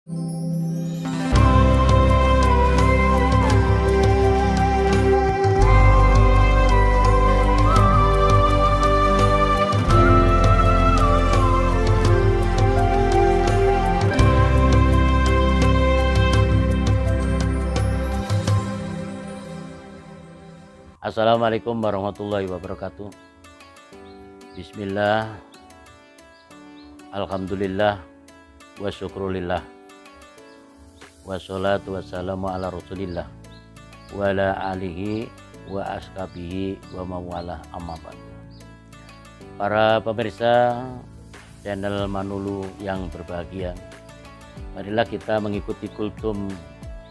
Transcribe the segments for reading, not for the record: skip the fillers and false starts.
Assalamualaikum warahmatullahi wabarakatuh. Bismillah, alhamdulillah, wa syukrulillah, wassalatu wassalamu ala rasulillah, wa ala alihi wa ashabihi wa mawalah, amma ba'du. Para pemirsa channel Manulu yang berbahagia, marilah kita mengikuti kultum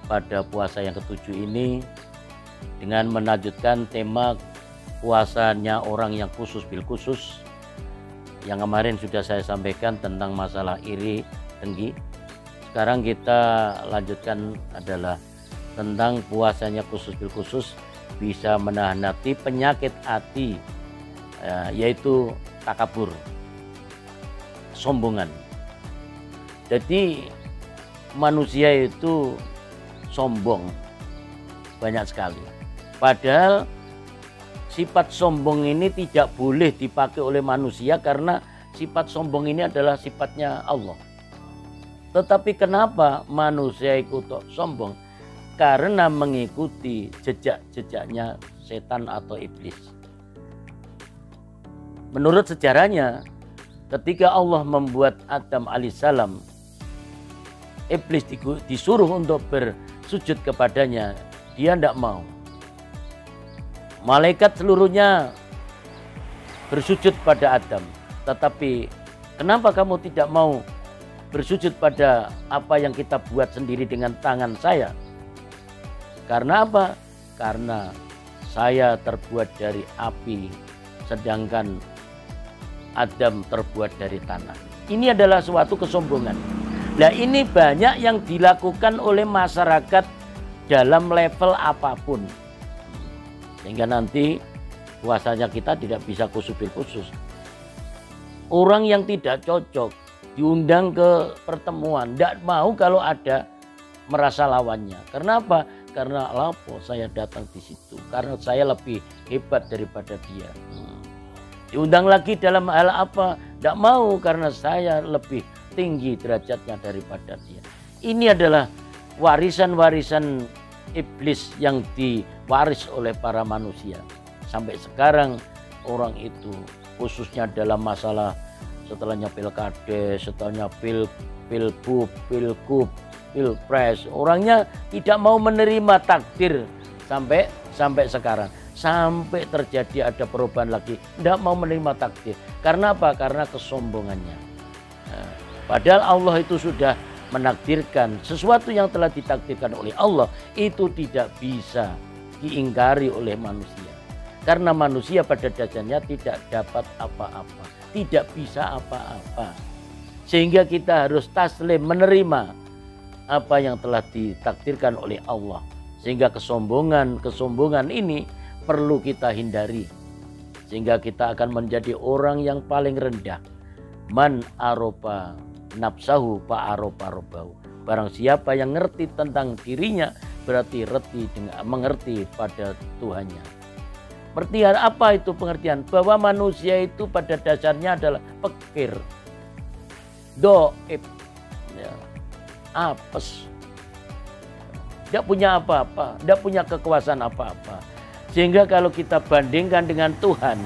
pada puasa yang ketujuh ini dengan melanjutkan tema puasanya orang yang khusus bil khusus yang kemarin sudah saya sampaikan tentang masalah iri dengki. Sekarang kita lanjutkan adalah tentang puasanya khusus bil khusus bisa menahan hati, penyakit hati, yaitu takabur, sombongan. Jadi manusia itu sombong banyak sekali. Padahal sifat sombong ini tidak boleh dipakai oleh manusia karena sifat sombong ini adalah sifatnya Allah. Tetapi kenapa manusia ikut sombong? Karena mengikuti jejak-jejaknya setan atau iblis. Menurut sejarahnya, ketika Allah membuat Adam alaihissalam, iblis disuruh untuk bersujud kepadanya, dia tidak mau. Malaikat seluruhnya bersujud pada Adam. Tetapi kenapa kamu tidak mau bersujud pada apa yang kita buat sendiri dengan tangan saya? Karena apa? Karena saya terbuat dari api, sedangkan Adam terbuat dari tanah. Ini adalah suatu kesombongan. Nah, ini banyak yang dilakukan oleh masyarakat dalam level apapun, sehingga nanti puasanya kita tidak bisa khusus bil khusus. Orang yang tidak cocok diundang ke pertemuan, tidak mau kalau ada merasa lawannya. Karena apa? Karena lapo saya datang di situ, karena saya lebih hebat daripada dia. Diundang lagi dalam hal apa? Tidak mau karena saya lebih tinggi derajatnya daripada dia. Ini adalah warisan-warisan iblis yang diwaris oleh para manusia. Sampai sekarang orang itu khususnya dalam masalah setelahnya pilkades, setelahnya pilbub, pilkub, pilpres, orangnya tidak mau menerima takdir sampai sekarang. Sampai terjadi ada perubahan lagi, tidak mau menerima takdir. Karena apa? Karena kesombongannya. Nah, padahal Allah itu sudah menakdirkan sesuatu yang telah ditakdirkan oleh Allah itu tidak bisa diingkari oleh manusia. Karena manusia pada dasarnya tidak dapat apa-apa, tidak bisa apa-apa. Sehingga kita harus taslim, menerima apa yang telah ditakdirkan oleh Allah. Sehingga kesombongan ini perlu kita hindari. Sehingga kita akan menjadi orang yang paling rendah. Man aroba nafsahu fa'aroba robbahu. Barang siapa yang ngerti tentang dirinya berarti mengerti pada Tuhannya. Pengertian apa itu pengertian? Bahwa manusia itu pada dasarnya adalah pekir, doib, ya, apes, tidak punya apa-apa, tidak punya kekuasaan apa-apa. Sehingga kalau kita bandingkan dengan Tuhan,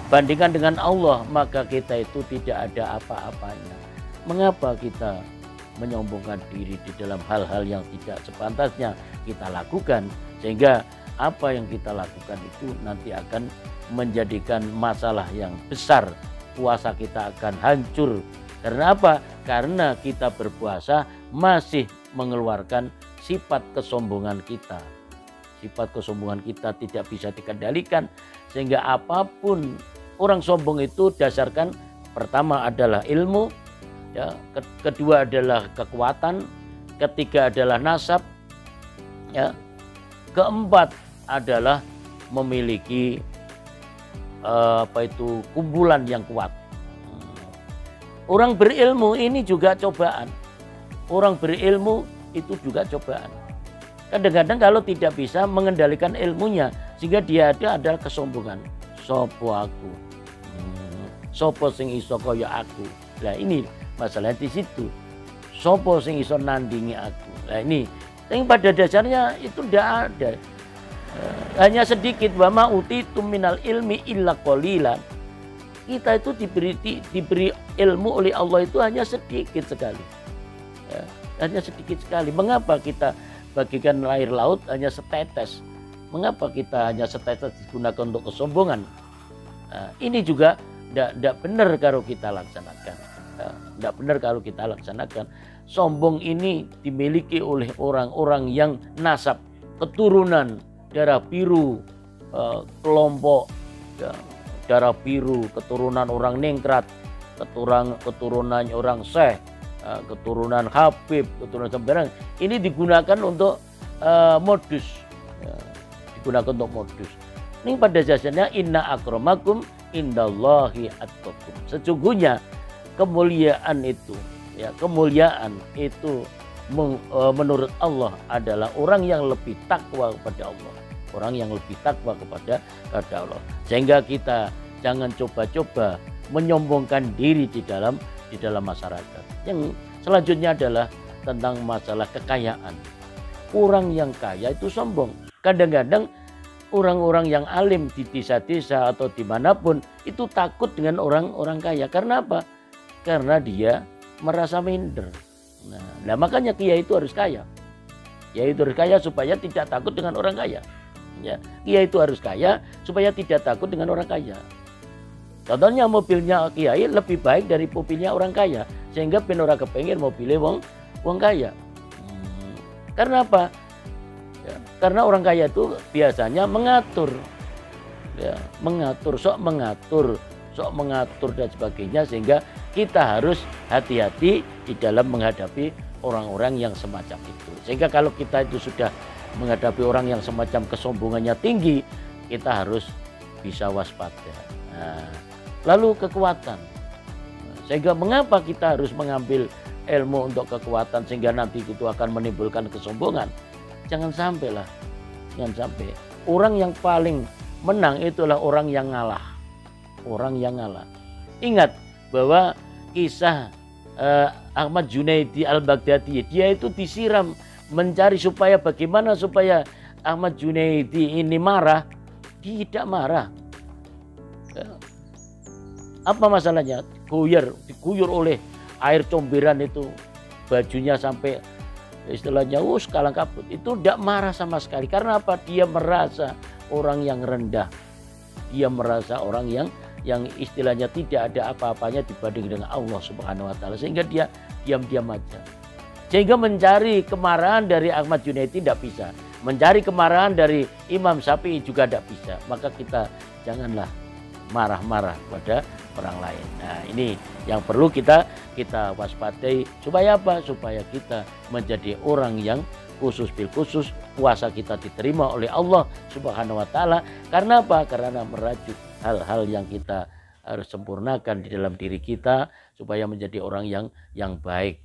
bandingkan dengan Allah, maka kita itu tidak ada apa-apanya. Mengapa kita menyombongkan diri di dalam hal-hal yang tidak sepantasnya kita lakukan, sehingga apa yang kita lakukan itu nanti akan menjadikan masalah yang besar. Puasa kita akan hancur. Karena apa? Karena kita berpuasa masih mengeluarkan sifat kesombongan kita. Sifat kesombongan kita tidak bisa dikendalikan, sehingga apapun orang sombong itu dasarkan pertama adalah ilmu, ya, kedua adalah kekuatan, ketiga adalah nasab, ya, keempat adalah memiliki kumpulan yang kuat. Orang berilmu ini juga cobaan. orang berilmu itu juga cobaan. Kadang-kadang kalau tidak bisa mengendalikan ilmunya, sehingga dia adalah kesombongan. Sopo aku, sopo sing iso kaya aku. Nah ini masalah di situ. Sopo sing iso nandingi aku. Nah ini, yang pada dasarnya itu tidak ada. Hanya sedikit, wa ma utitum minal ilmi illa qalilan. Kita itu diberi ilmu oleh Allah itu hanya sedikit sekali. Ya, hanya sedikit sekali. Mengapa kita bagikan air laut hanya setetes? Mengapa kita hanya setetes digunakan untuk kesombongan? Nah, ini juga tidak benar kalau kita laksanakan. Tidak benar kalau kita laksanakan. Sombong ini dimiliki oleh orang-orang yang nasab, keturunan, darah biru, kelompok, ya, darah biru, keturunan orang ningrat, keturunan orang syekh, keturunan Habib, keturunan sembarang. Ini digunakan untuk modus, ya, digunakan untuk modus. Ini pada dasarnya inna akramakum indallahi atqakum. Sesungguhnya kemuliaan itu, ya, kemuliaan itu menurut Allah adalah orang yang lebih takwa kepada Allah, orang yang lebih takwa kepada Allah. Sehingga kita jangan coba-coba menyombongkan diri di dalam masyarakat. Yang selanjutnya adalah tentang masalah kekayaan. Orang yang kaya itu sombong. Kadang-kadang orang-orang yang alim di desa-desa atau dimanapun itu takut dengan orang-orang kaya. Karena apa? Karena dia merasa minder. Nah, makanya kiai itu harus kaya. Kiai itu harus kaya supaya tidak takut dengan orang kaya. Ya, kiai itu harus kaya supaya tidak takut dengan orang kaya. Contohnya mobilnya kiai lebih baik dari mobilnya orang kaya, sehingga ben ora kepengin mobilnya wong kaya. Karena apa? Ya, karena orang kaya itu biasanya mengatur, ya, sok mengatur dan sebagainya, sehingga kita harus hati-hati di dalam menghadapi orang-orang yang semacam itu. Sehingga kalau kita itu sudah menghadapi orang yang semacam kesombongannya tinggi, kita harus bisa waspada. Nah, lalu kekuatan. Sehingga mengapa kita harus mengambil ilmu untuk kekuatan sehingga nanti itu akan menimbulkan kesombongan? Jangan sampai lah. Jangan sampai. Orang yang paling menang itulah orang yang ngalah. Orang yang ngalah. Ingat bahwa kisah Ahmad Junaidi al-Baghdadi, dia itu disiram mencari supaya bagaimana supaya Ahmad Junaidi ini marah. Dia tidak marah. Apa masalahnya? Diguyur oleh air comberan itu, bajunya sampai istilahnya kalang kabut. Itu tidak marah sama sekali. Karena apa? Dia merasa orang yang rendah. Dia merasa orang yang istilahnya tidak ada apa-apanya dibanding dengan Allah Subhanahu wa taala, sehingga dia diam-diam aja. Sehingga mencari kemarahan dari Ahmad Junaidi tidak bisa. Mencari kemarahan dari Imam Syafi'i juga tidak bisa. Maka kita janganlah marah-marah pada orang lain. Nah, ini yang perlu kita waspadai. Supaya apa? Supaya kita menjadi orang yang khusus bil khusus, puasa kita diterima oleh Allah Subhanahu wa taala. Karena apa? Karena merajut hal-hal yang kita harus sempurnakan di dalam diri kita supaya menjadi orang yang baik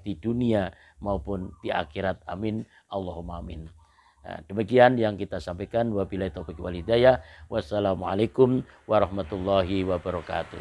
di dunia maupun di akhirat. Amin. Allahumma amin. Nah, demikian yang kita sampaikan. Wabillahi taufiq wal hidayah. Wassalamualaikum warahmatullahi wabarakatuh.